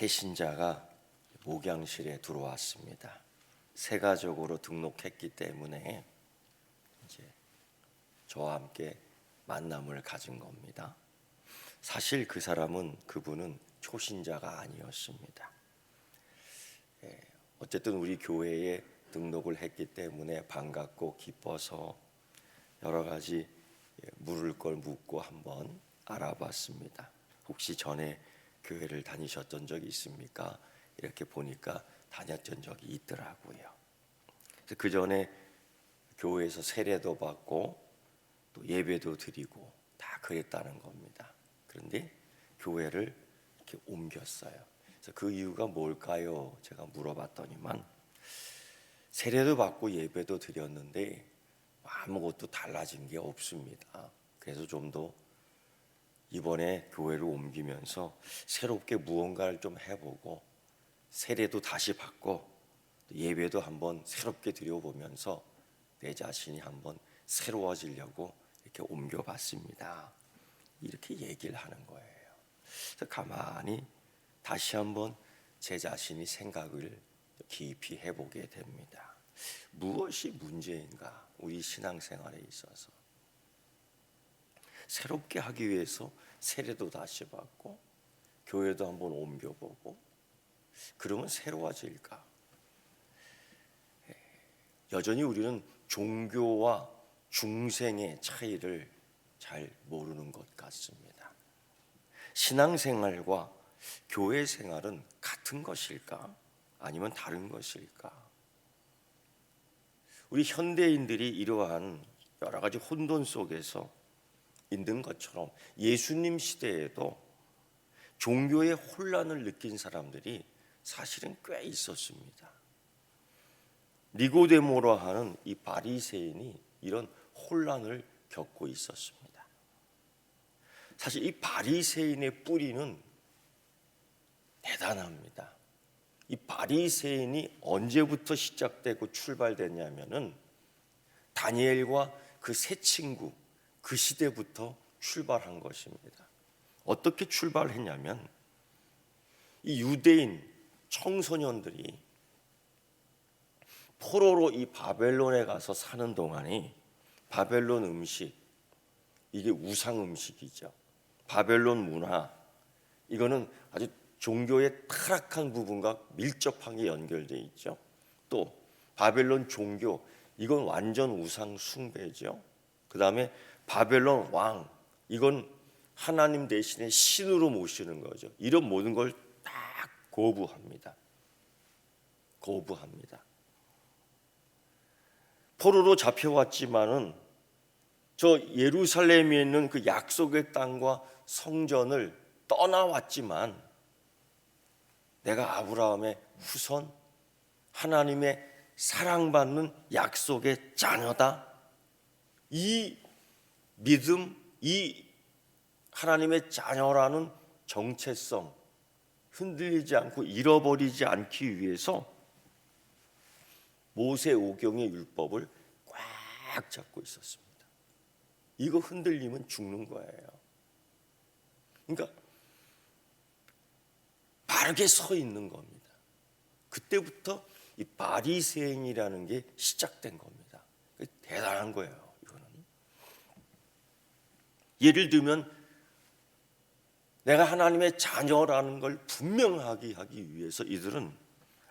새 신자가 목양실에 들어왔습니다. 새 가족으로 등록했기 때문에 이제 저와 함께 만남을 가진 겁니다. 사실 그분은 초신자가 아니었습니다. 어쨌든 우리 교회에 등록을 했기 때문에 반갑고 기뻐서 여러 가지 물을 걸 묻고 한번 알아봤습니다. 혹시 전에 교회를 다니셨던 적이 있습니까? 이렇게 보니까 다녔던 적이 있더라고요. 그 전에 교회에서 세례도 받고 또 예배도 드리고 다 그랬다는 겁니다. 그런데 교회를 이렇게 옮겼어요. 그래서 그 이유가 뭘까요? 제가 물어봤더니만 세례도 받고 예배도 드렸는데 아무것도 달라진 게 없습니다. 그래서 좀 더 이번에 교회를 옮기면서 새롭게 무언가를 좀 해보고 세례도 다시 받고 예배도 한번 새롭게 드려보면서 내 자신이 한번 새로워지려고 이렇게 옮겨봤습니다. 이렇게 얘기를 하는 거예요. 그래서 가만히 다시 한번 제 자신이 생각을 깊이 해보게 됩니다. 무엇이 문제인가? 우리 신앙생활에 있어서 새롭게 하기 위해서 세례도 다시 받고 교회도 한번 옮겨보고 그러면 새로워질까? 여전히 우리는 종교와 중생의 차이를 잘 모르는 것 같습니다. 신앙생활과 교회 생활은 같은 것일까? 아니면 다른 것일까? 우리 현대인들이 이러한 여러 가지 혼돈 속에서 있는 것처럼 예수님 시대에도 종교의 혼란을 느낀 사람들이 사실은 꽤 있었습니다. 니고데모라 하는 이 바리새인이 이런 혼란을 겪고 있었습니다. 사실 이 바리새인의 뿌리는 대단합니다. 이 바리새인이 언제부터 시작되고 출발됐냐면은 다니엘과 그 세 친구 그 시대부터 출발한 것입니다. 어떻게 출발했냐면 이 유대인 청소년들이 포로로 이 바벨론에 가서 사는 동안에 바벨론 음식, 이게 우상 음식이죠. 바벨론 문화, 이거는 아주 종교의 타락한 부분과 밀접하게 연결되어 있죠. 또 바벨론 종교, 이건 완전 우상 숭배죠. 그 다음에 바벨론 왕, 이건 하나님 대신에 신으로 모시는 거죠. 이런 모든 걸 딱 거부합니다. 포로로 잡혀왔지만은 저 예루살렘에 있는 그 약속의 땅과 성전을 떠나왔지만 내가 아브라함의 후손, 하나님의 사랑받는 약속의 자녀다. 이 믿음, 이 하나님의 자녀라는 정체성 흔들리지 않고 잃어버리지 않기 위해서 모세오경의 율법을 꽉 잡고 있었습니다. 이거 흔들리면 죽는 거예요. 그러니까 바르게 서 있는 겁니다. 그때부터 이 바리새인이라는 게 시작된 겁니다. 대단한 거예요. 이거는 예를 들면 내가 하나님의 자녀라는 걸 분명하게 하기 위해서 이들은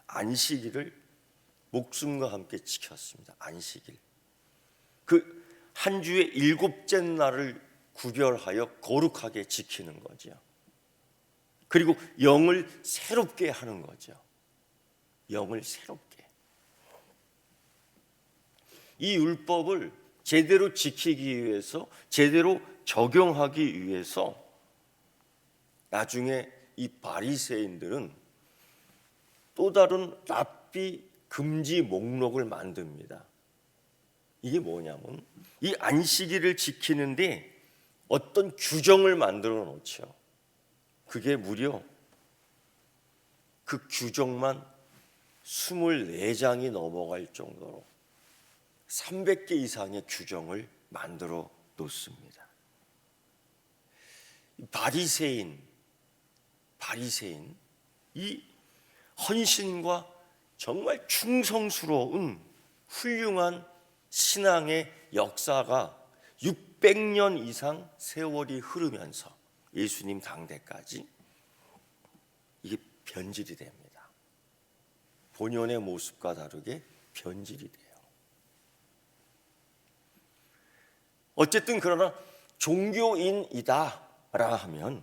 안식일을 목숨과 함께 지켰습니다. 안식일, 그 한 주의 7째 날을 구별하여 거룩하게 지키는 거죠. 그리고 영을 새롭게 하는 거죠. 영을 새롭게. 이 율법을 제대로 지키기 위해서, 제대로 적용하기 위해서 나중에 이 바리새인들은 또 다른 랍비 금지 목록을 만듭니다. 이게 뭐냐면 이 안식일을 지키는데 어떤 규정을 만들어 놓죠. 그게 무려 그 규정만 24장이 넘어갈 정도로 300개 이상의 규정을 만들어 놓습니다. 바리새인 이 헌신과 정말 충성스러운 훌륭한 신앙의 역사가 600년 이상 세월이 흐르면서 예수님 당대까지 이게 변질이 됩니다. 본연의 모습과 다르게 변질이 돼요. 어쨌든 그러나 종교인이다라 하면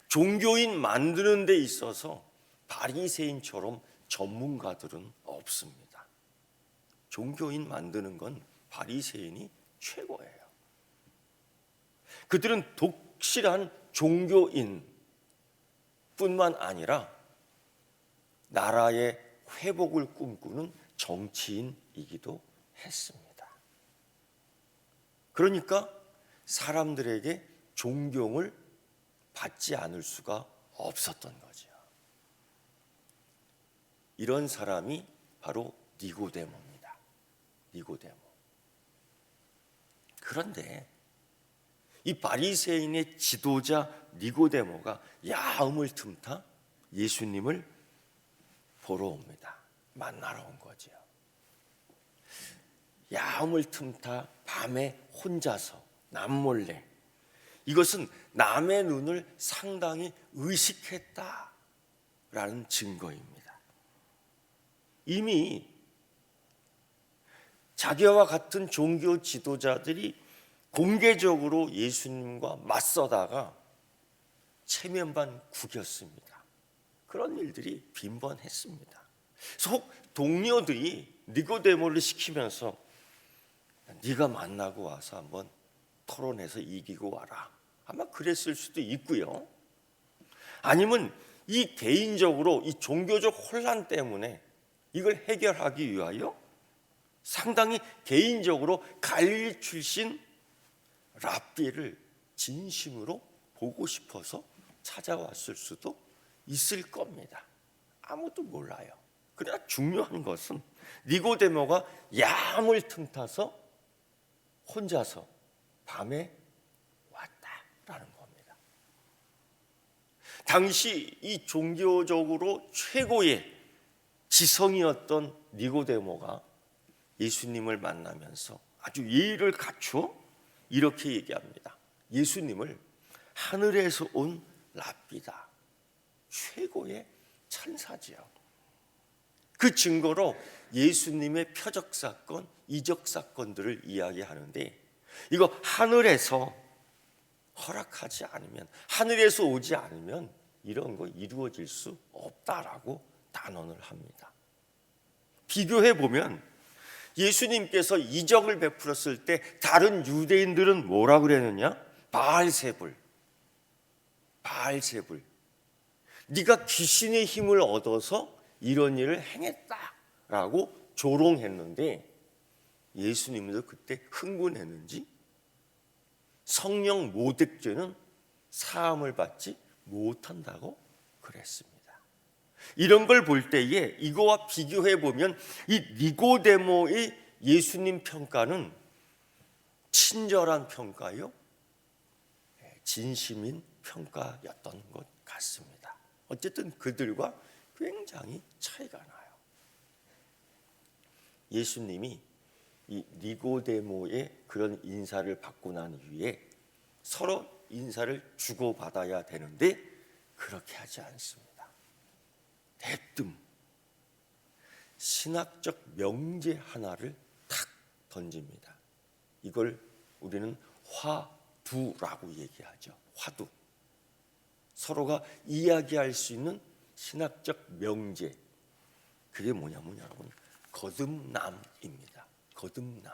종교인 만드는 데 있어서 바리새인처럼 전문가들은 없습니다. 종교인 만드는 건 바리새인이 최고예요. 그들은 독실한 종교인 뿐만 아니라 나라의 회복을 꿈꾸는 정치인이기도 했습니다. 그러니까 사람들에게 존경을 받지 않을 수가 없었던 거죠. 이런 사람이 바로 니고데모입니다. 니고데모. 그런데 이 바리새인의 지도자 니고데모가 야음을 틈타 예수님을 보러 옵니다. 만나러 온 거죠. 야음을 틈타 밤에 혼자서 남몰래, 이것은 남의 눈을 상당히 의식했다라는 증거입니다. 이미 자기와 같은 종교 지도자들이 공개적으로 예수님과 맞서다가 체면반 구겼습니다. 그런 일들이 빈번했습니다. 속 동료들이 니고데모를 시키면서 네가 만나고 와서 한번 토론해서 이기고 와라, 아마 그랬을 수도 있고요. 아니면 이 개인적으로 이 종교적 혼란 때문에 이걸 해결하기 위하여 상당히 개인적으로 갈릴리 출신 랍비를 진심으로 보고 싶어서 찾아왔을 수도 있을 겁니다. 아무도 몰라요. 그러나 중요한 것은 니고데모가 야음을 틈타서 혼자서 밤에 왔다라는 겁니다. 당시 이 종교적으로 최고의 지성이었던 니고데모가 예수님을 만나면서 아주 예의를 갖추어 이렇게 얘기합니다. 예수님을 하늘에서 온 랍비다, 최고의 천사지요. 그 증거로 예수님의 표적 사건, 이적 사건들을 이야기하는데, 이거 하늘에서 허락하지 않으면, 하늘에서 오지 않으면 이런 거 이루어질 수 없다라고 단언을 합니다. 비교해 보면 예수님께서 이적을 베풀었을 때 다른 유대인들은 뭐라 그랬느냐? 바알세불, 네가 귀신의 힘을 얻어서 이런 일을 행했다라고 조롱했는데, 예수님도 그때 흥분했는지 성령 모독죄는 사함을 받지 못한다고 그랬습니다. 이런 걸 볼 때에 이거와 비교해 보면 이 니고데모의 예수님 평가는 친절한 평가요, 진심인 평가였던 것 같습니다. 어쨌든 그들과 굉장히 차이가 나요. 예수님이 이 니고데모의 그런 인사를 받고 난 이후에 서로 인사를 주고받아야 되는데 그렇게 하지 않습니다. 대뜸 신학적 명제 하나를 탁 던집니다. 이걸 우리는 화두라고 얘기하죠. 화두. 서로가 이야기할 수 있는 신학적 명제. 그게 뭐냐면 여러분, 거듭남입니다. 거듭남.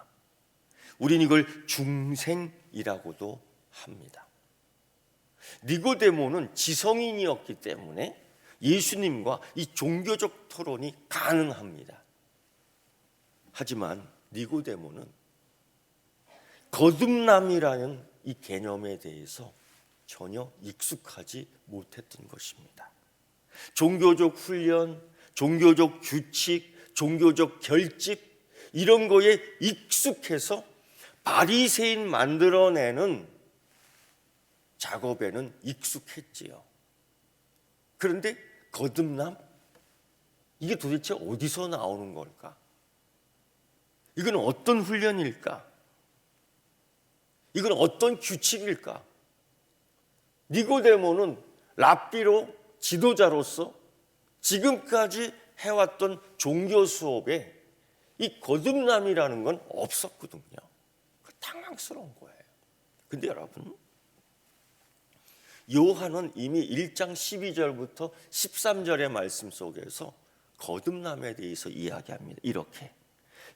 우린 이걸 중생이라고도 합니다. 니고데모는 지성인이었기 때문에 예수님과 이 종교적 토론이 가능합니다. 하지만 니고데모는 거듭남이라는 이 개념에 대해서 전혀 익숙하지 못했던 것입니다. 종교적 훈련, 종교적 규칙, 종교적 결집, 이런 거에 익숙해서 바리새인 만들어내는 작업에는 익숙했지요. 그런데 거듭남? 이게 도대체 어디서 나오는 걸까? 이건 어떤 훈련일까? 이건 어떤 규칙일까? 니고데모는 랍비로 지도자로서 지금까지 해왔던 종교 수업에 이 거듭남이라는 건 없었거든요. 당황스러운 거예요. 근데 여러분, 요한은 이미 1장 12절부터 13절의 말씀 속에서 거듭남에 대해서 이야기합니다. 이렇게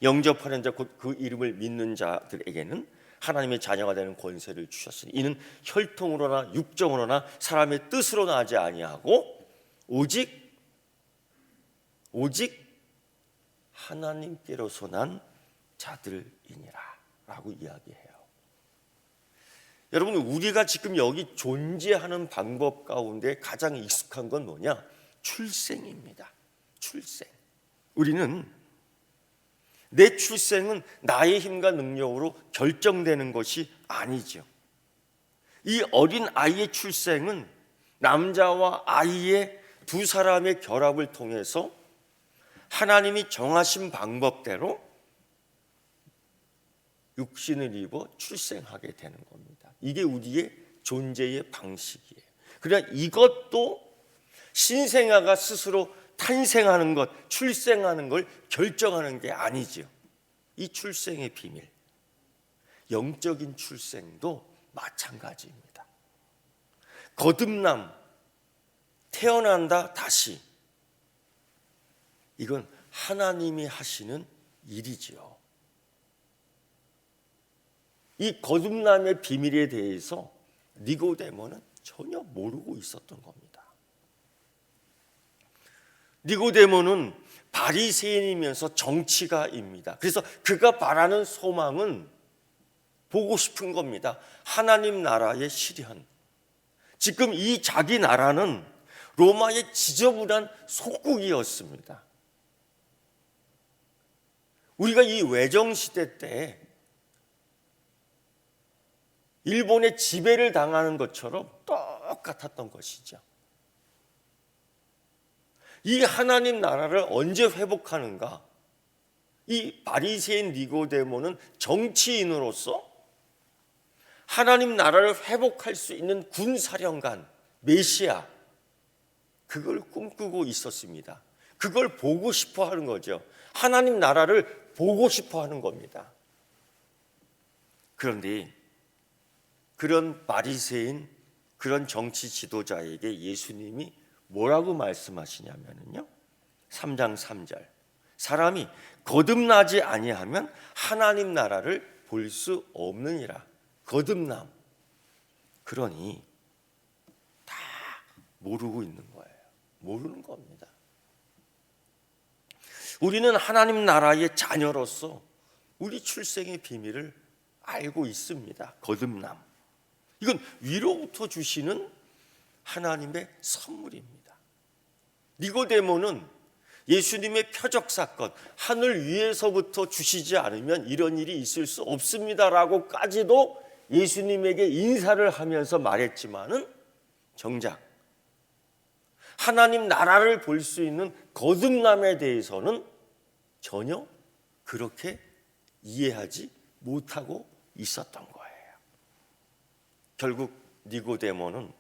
영접하는 자 곧 그 이름을 믿는 자들에게는 하나님의 자녀가 되는 권세를 주셨으니 이는 혈통으로나 육정으로나 사람의 뜻으로 나지 아니하고 오직 하나님께로서 난 자들이니라 라고 이야기해요. 여러분, 우리가 지금 여기 존재하는 방법 가운데 가장 익숙한 건 뭐냐? 출생입니다. 출생. 우리는 내 출생은 나의 힘과 능력으로 결정되는 것이 아니죠. 이 어린 아이의 출생은 남자와 아이의 두 사람의 결합을 통해서 하나님이 정하신 방법대로 육신을 입어 출생하게 되는 겁니다. 이게 우리의 존재의 방식이에요. 그러나 이것도 신생아가 스스로 탄생하는 것, 출생하는 걸 결정하는 게 아니죠. 이 출생의 비밀, 영적인 출생도 마찬가지입니다. 거듭남, 태어난다 다시, 이건 하나님이 하시는 일이지요. 이 거듭남의 비밀에 대해서 니고데모는 전혀 모르고 있었던 겁니다. 니고데모는 바리새인이면서 정치가입니다. 그래서 그가 바라는 소망은 보고 싶은 겁니다. 하나님 나라의 실현. 지금 이 자기 나라는 로마의 지저분한 속국이었습니다. 우리가 이 외정시대 때 일본의 지배를 당하는 것처럼 똑같았던 것이죠. 이 하나님 나라를 언제 회복하는가? 이 바리새인 니고데모는 정치인으로서 하나님 나라를 회복할 수 있는 군사령관, 메시아, 그걸 꿈꾸고 있었습니다. 그걸 보고 싶어 하는 거죠. 하나님 나라를 보고 싶어 하는 겁니다. 그런데 그런 바리새인, 그런 정치 지도자에게 예수님이 뭐라고 말씀하시냐면요, 3장 3절, 사람이 거듭나지 아니하면 하나님 나라를 볼 수 없느니라. 거듭남. 그러니 다 모르고 있는 거예요. 모르는 겁니다. 우리는 하나님 나라의 자녀로서 우리 출생의 비밀을 알고 있습니다. 거듭남. 이건 위로부터 주시는 하나님의 선물입니다. 니고데모는 예수님의 표적 사건, 하늘 위에서부터 주시지 않으면 이런 일이 있을 수 없습니다라고까지도 예수님에게 인사를 하면서 말했지만은 정작 하나님 나라를 볼 수 있는 거듭남에 대해서는 전혀 그렇게 이해하지 못하고 있었던 거예요. 결국 니고데모는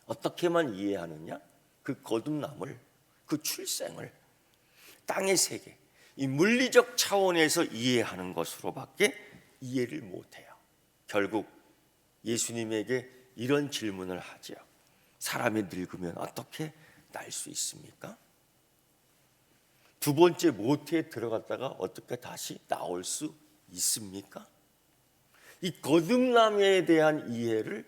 어떻게만 이해하느냐? 그 거듭남을, 그 출생을 땅의 세계, 이 물리적 차원에서 이해하는 것으로밖에 이해를 못해요. 결국 예수님에게 이런 질문을 하죠. 사람이 늙으면 어떻게 날 수 있습니까? 두 번째 모태에 들어갔다가 어떻게 다시 나올 수 있습니까? 이 거듭남에 대한 이해를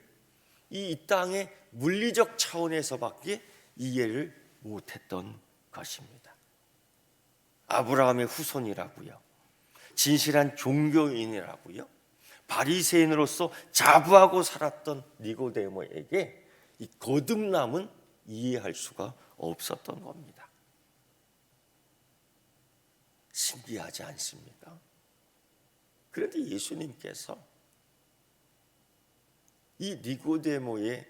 이 땅의 물리적 차원에서밖에 이해를 못했던 것입니다. 아브라함의 후손이라고요, 진실한 종교인이라고요, 바리새인으로서 자부하고 살았던 니고데모에게 이 거듭남은 이해할 수가 없었던 겁니다. 신기하지 않습니까? 그런데 예수님께서 이 니고데모의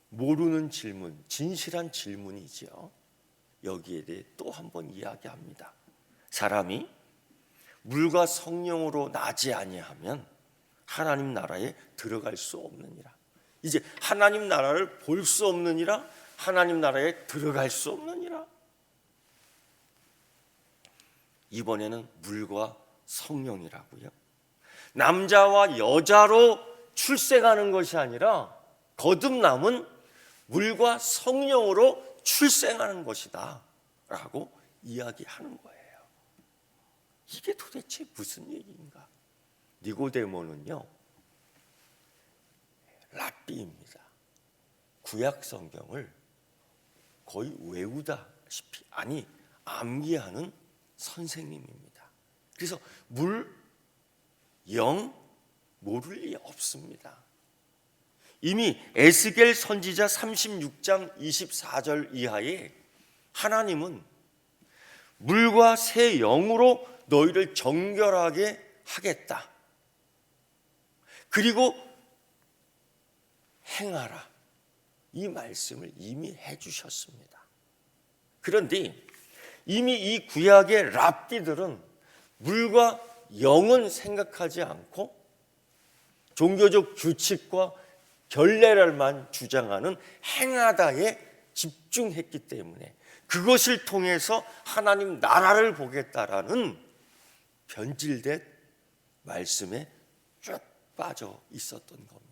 모르는 질문, 진실한 질문이지요. 여기에 대해 또 한 번 이야기합니다. 사람이 물과 성령으로 나지 아니하면 하나님 나라에 들어갈 수 없느니라. 이제 하나님 나라를 볼 수 없느니라, 하나님 나라에 들어갈 수 없느니라. 이번에는 물과 성령이라고요. 남자와 여자로 출생하는 것이 아니라 거듭남은 물과 성령으로 출생하는 것이다 라고 이야기하는 거예요. 이게 도대체 무슨 얘기인가? 니고데모는요, 랍비입니다. 구약 성경을 거의 외우다시피, 아니 암기하는 선생님입니다. 그래서 물, 영 모를 리 없습니다. 이미 에스겔 선지자 36장 24절 이하에 하나님은 물과 새 영으로 너희를 정결하게 하겠다. 그리고 행하라. 이 말씀을 이미 해주셨습니다. 그런데 이미 이 구약의 랍비들은 물과 영은 생각하지 않고 종교적 규칙과 결례를만 주장하는 행하다에 집중했기 때문에 그것을 통해서 하나님 나라를 보겠다라는 변질된 말씀에 쭉 빠져 있었던 겁니다.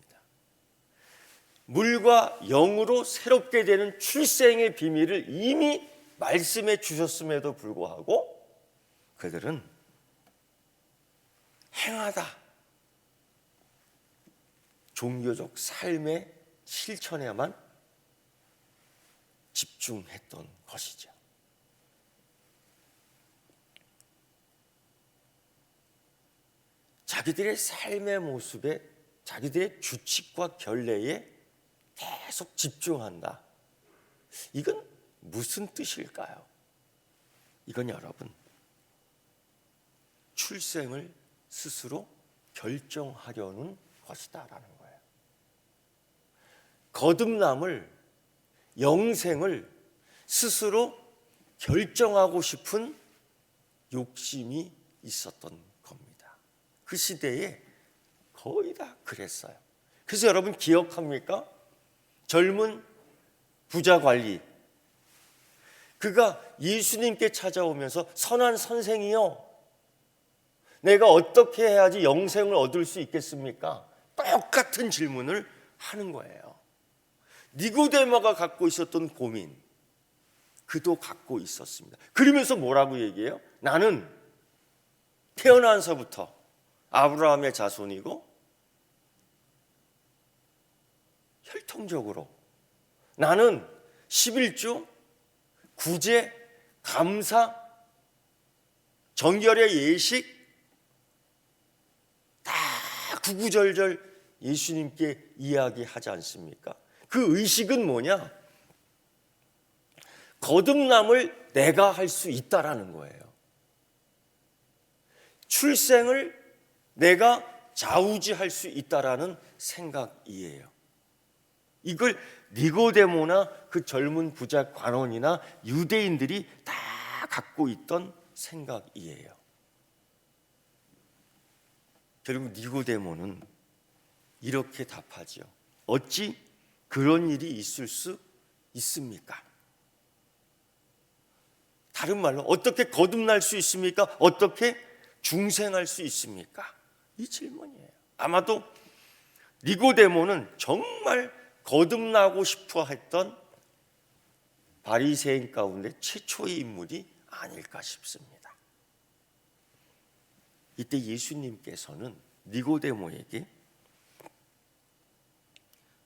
물과 영으로 새롭게 되는 출생의 비밀을 이미 말씀해 주셨음에도 불구하고 그들은 행하다, 종교적 삶의 실천에만 집중했던 것이죠. 자기들의 삶의 모습에, 자기들의 규칙과 결례에 계속 집중한다. 이건 무슨 뜻일까요? 이건 여러분, 출생을 스스로 결정하려는 것이다라는 거예요. 거듭남을, 영생을 스스로 결정하고 싶은 욕심이 있었던 겁니다. 그 시대에 거의 다 그랬어요. 그래서 여러분 기억합니까? 젊은 부자 관리, 그가 예수님께 찾아오면서 선한 선생이요, 내가 어떻게 해야지 영생을 얻을 수 있겠습니까? 똑같은 질문을 하는 거예요. 니고데모가 갖고 있었던 고민, 그도 갖고 있었습니다. 그러면서 뭐라고 얘기해요? 나는 태어나서부터 아브라함의 자손이고 혈통적으로 나는 11조, 구제, 감사, 정결의 예식 다 구구절절 예수님께 이야기하지 않습니까? 그 의식은 뭐냐? 거듭남을 내가 할 수 있다라는 거예요. 출생을 내가 좌우지할 수 있다라는 생각이에요. 이걸 니고데모나 그 젊은 부자 관원이나 유대인들이 다 갖고 있던 생각이에요. 결국 니고데모는 이렇게 답하지요. 어찌 그런 일이 있을 수 있습니까? 다른 말로 어떻게 거듭날 수 있습니까? 어떻게 중생할 수 있습니까? 이 질문이에요. 아마도 니고데모는 정말 거듭나고 싶어 했던 바리새인 가운데 최초의 인물이 아닐까 싶습니다. 이때 예수님께서는 니고데모에게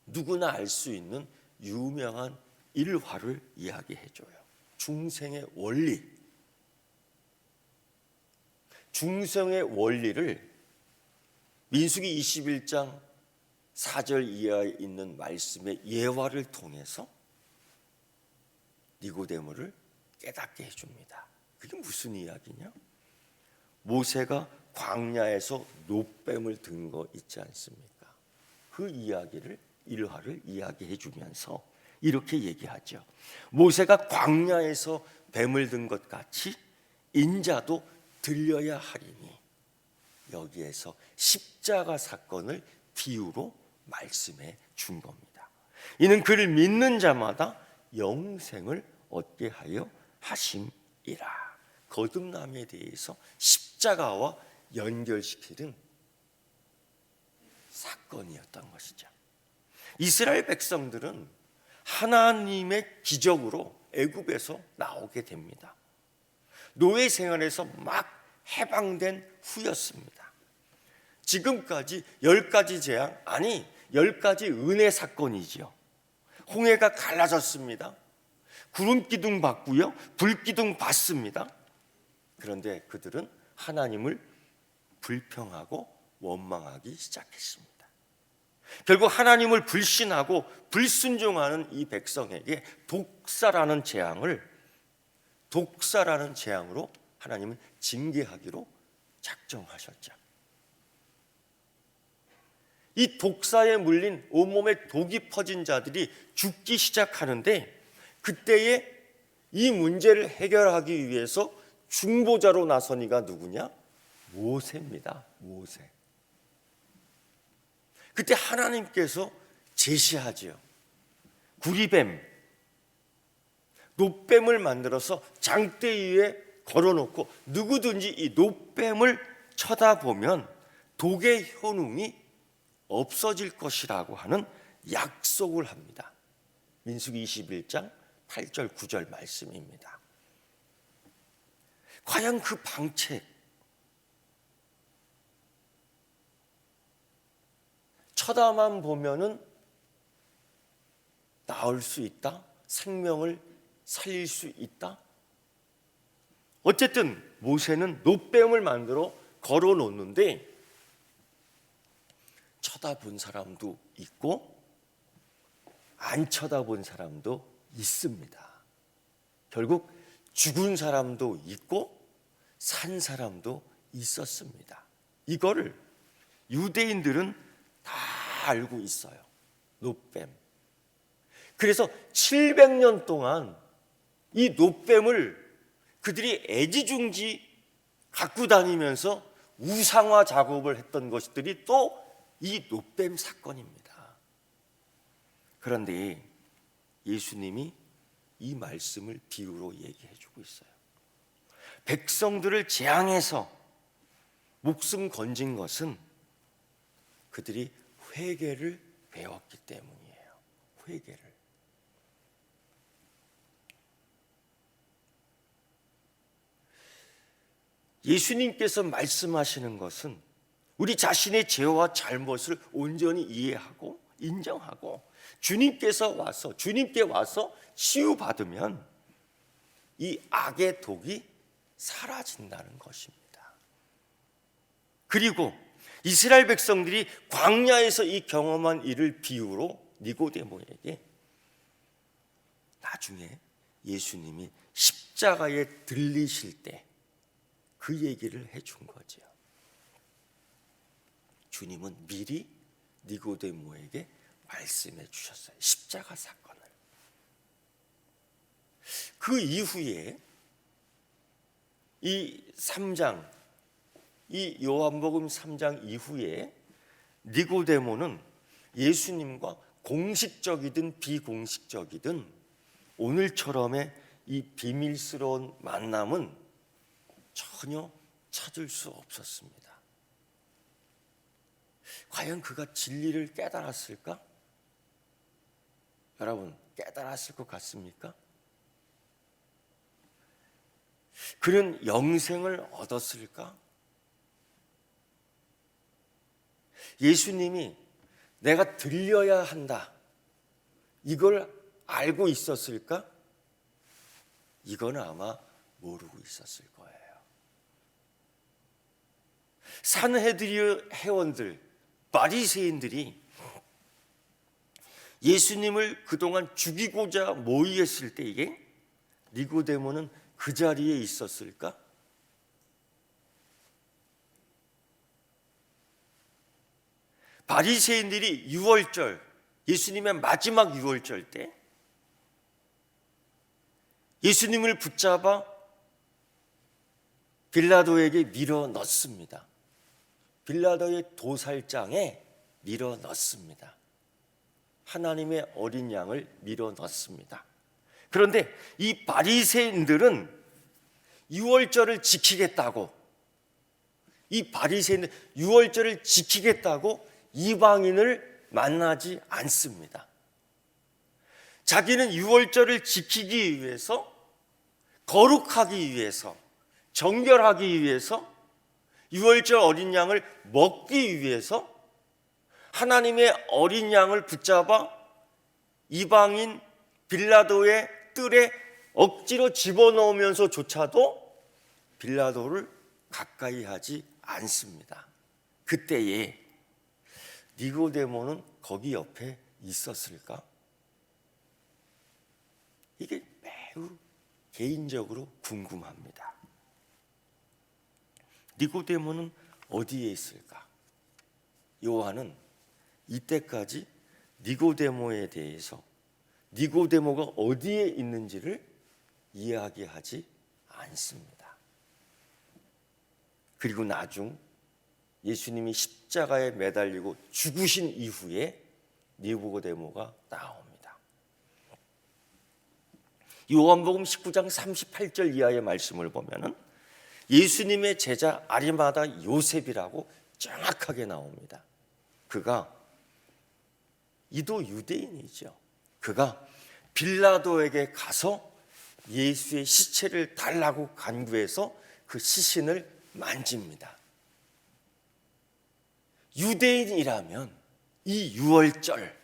누구나 알 수 있는 유명한 일화를 이야기해줘요. 중생의 원리. 중생의 원리를 민수기 21장 4절 이하에 있는 말씀의 예화를 통해서 니고데모를 깨닫게 해줍니다. 그게 무슨 이야기냐? 모세가 광야에서 놋뱀을 든 거 있지 않습니까? 그 이야기를 일화를 이야기해 주면서 이렇게 얘기하죠. 모세가 광야에서 뱀을 든 것 같이 인자도 들려야 하리니, 여기에서 십자가 사건을 비유로 말씀해 준 겁니다. 이는 그를 믿는 자마다 영생을 얻게 하여 하심이라. 거듭남에 대해서 십자가와 연결시키는 사건이었던 것이죠. 이스라엘 백성들은 하나님의 기적으로 애굽에서 나오게 됩니다. 노예 생활에서 막 해방된 후였습니다. 지금까지 10가지 재앙, 아니 10가지 은혜 사건이지요. 홍해가 갈라졌습니다. 구름 기둥 받고요, 불 기둥 받습니다. 그런데 그들은 하나님을 불평하고 원망하기 시작했습니다. 결국 하나님을 불신하고 불순종하는 이 백성에게 독사라는 재앙으로 하나님은 징계하기로 작정하셨죠. 이 독사에 물린 온몸에 독이 퍼진 자들이 죽기 시작하는데, 그때에 이 문제를 해결하기 위해서 중보자로 나선 이가 누구냐? 모세입니다. 모세. 그때 하나님께서 제시하지요. 구리뱀, 놋뱀을 만들어서 장대 위에 걸어놓고 누구든지 이 놋뱀을 쳐다보면 독의 효능이 없어질 것이라고 하는 약속을 합니다. 민수기 21장 8절 9절 말씀입니다. 과연 그 방책, 쳐다만 보면은 나을 수 있다? 생명을 살릴 수 있다? 어쨌든 모세는 놋뱀을 만들어 걸어 놓는데, 쳐다본 사람도 있고 안 쳐다본 사람도 있습니다. 결국 죽은 사람도 있고 산 사람도 있었습니다. 이거를 유대인들은 다 알고 있어요. 놋뱀. 그래서 700년 동안 이 놋뱀을 그들이 애지중지 갖고 다니면서 우상화 작업을 했던 것들이 또 이 놋뱀 사건입니다. 그런데 예수님이 이 말씀을 비유로 얘기해 주고 있어요. 백성들을 재앙해서 목숨 건진 것은 그들이 회개를 배웠기 때문이에요. 회개를. 예수님께서 말씀하시는 것은 우리 자신의 죄와 잘못을 온전히 이해하고 인정하고 주님께 와서 치유받으면 이 악의 독이 사라진다는 것입니다. 그리고 이스라엘 백성들이 광야에서 이 경험한 일을 비유로 니고데모에게 나중에 예수님이 십자가에 들리실 때 그 얘기를 해준 거죠. 주님은 미리 니고데모에게 말씀해 주셨어요. 십자가 사건을. 그 이후에 이 요한복음 3장 이후에 니고데모는 예수님과 공식적이든 비공식적이든 오늘처럼의 이 비밀스러운 만남은 전혀 찾을 수 없었습니다. 과연 그가 진리를 깨달았을까? 여러분, 깨달았을 것 같습니까? 그는 영생을 얻었을까? 예수님이 내가 들려야 한다, 이걸 알고 있었을까? 이건 아마 모르고 있었을 거예요. 산헤드린 회원들, 바리새인들이 예수님을 그동안 죽이고자 모의했을 때에 니고데모는 그 자리에 있었을까? 바리새인들이 유월절, 예수님의 마지막 유월절 때 예수님을 붙잡아 빌라도에게 밀어 넣습니다. 빌라도의 도살장에 밀어 넣습니다. 하나님의 어린 양을 밀어 넣습니다. 그런데 이 바리새인들은 유월절을 지키겠다고, 이 바리새인들 유월절을 지키겠다고 이방인을 만나지 않습니다. 자기는 유월절을 지키기 위해서, 거룩하기 위해서, 정결하기 위해서, 유월절 어린 양을 먹기 위해서 하나님의 어린 양을 붙잡아 이방인 빌라도의 뜰에 억지로 집어넣으면서조차도 빌라도를 가까이 하지 않습니다. 그때에 니고데모는 거기 옆에 있었을까? 이게 매우 개인적으로 궁금합니다. 니고데모는 어디에 있을까? 요한은 이때까지 니고데모에 대해서, 니고데모가 어디에 있는지를 이야기하지 않습니다. 그리고 나중 예수님이 십자가에 매달리고 죽으신 이후에 니고데모가 나옵니다. 요한복음 19장 38절 이하의 말씀을 보면은 예수님의 제자 아리마다 요셉이라고 정확하게 나옵니다. 그가 이도 유대인이죠. 그가 빌라도에게 가서 예수의 시체를 달라고 간구해서 그 시신을 만집니다. 유대인이라면 이 유월절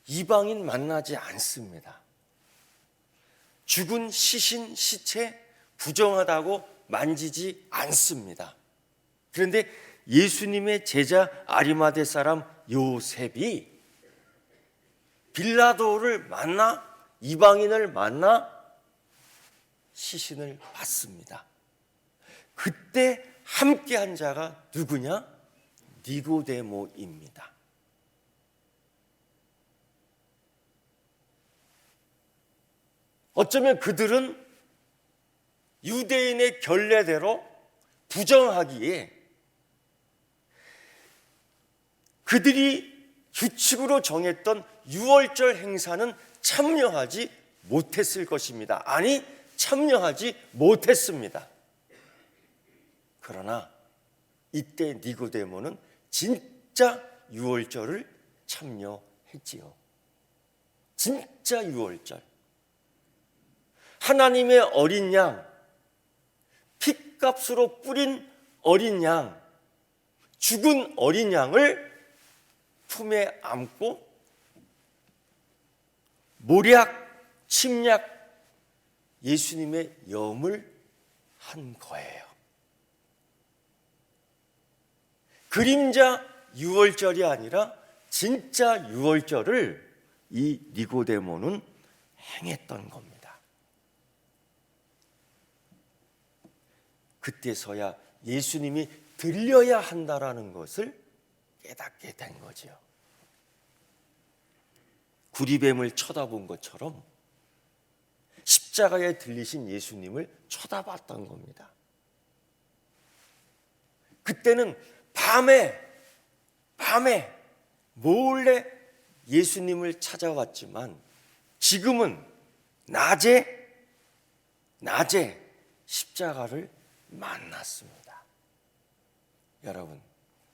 이방인 만나지 않습니다. 죽은 시신, 시체 부정하다고 만지지 않습니다. 그런데 예수님의 제자 아리마대 사람 요셉이 빌라도를 만나, 이방인을 만나 시신을 받습니다. 그때 함께한 자가 누구냐? 니고데모입니다. 어쩌면 그들은 유대인의 결례대로 부정하기에 그들이 규칙으로 정했던 유월절 행사는 참여하지 못했을 것입니다. 아니, 참여하지 못했습니다. 그러나 이때 니고데모는 진짜 유월절을 참여했지요. 진짜 유월절. 하나님의 어린 양, 핏값으로 뿌린 어린 양, 죽은 어린 양을 품에 안고 모략, 침략, 예수님의 염을 한 거예요. 그림자 유월절이 아니라 진짜 유월절을 이 니고데모는 행했던 겁니다. 그때서야 예수님이 들려야 한다라는 것을 깨닫게 된 거지요. 구리뱀을 쳐다본 것처럼 십자가에 들리신 예수님을 쳐다봤던 겁니다. 그때는 밤에 몰래 예수님을 찾아왔지만 지금은 낮에 십자가를 만났습니다. 여러분,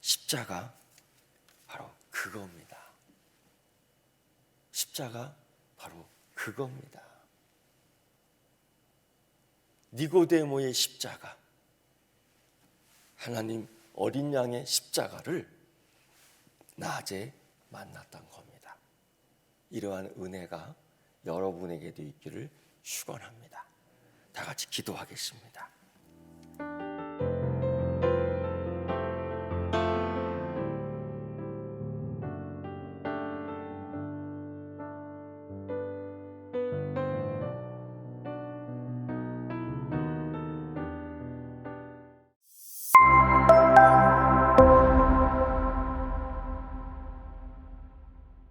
십자가 바로 그겁니다. 십자가 바로 그겁니다. 니고데모의 십자가, 하나님 어린 양의 십자가를 낮에 만났던 겁니다. 이러한 은혜가 여러분에게도 있기를 축원합니다. 다 같이 기도하겠습니다.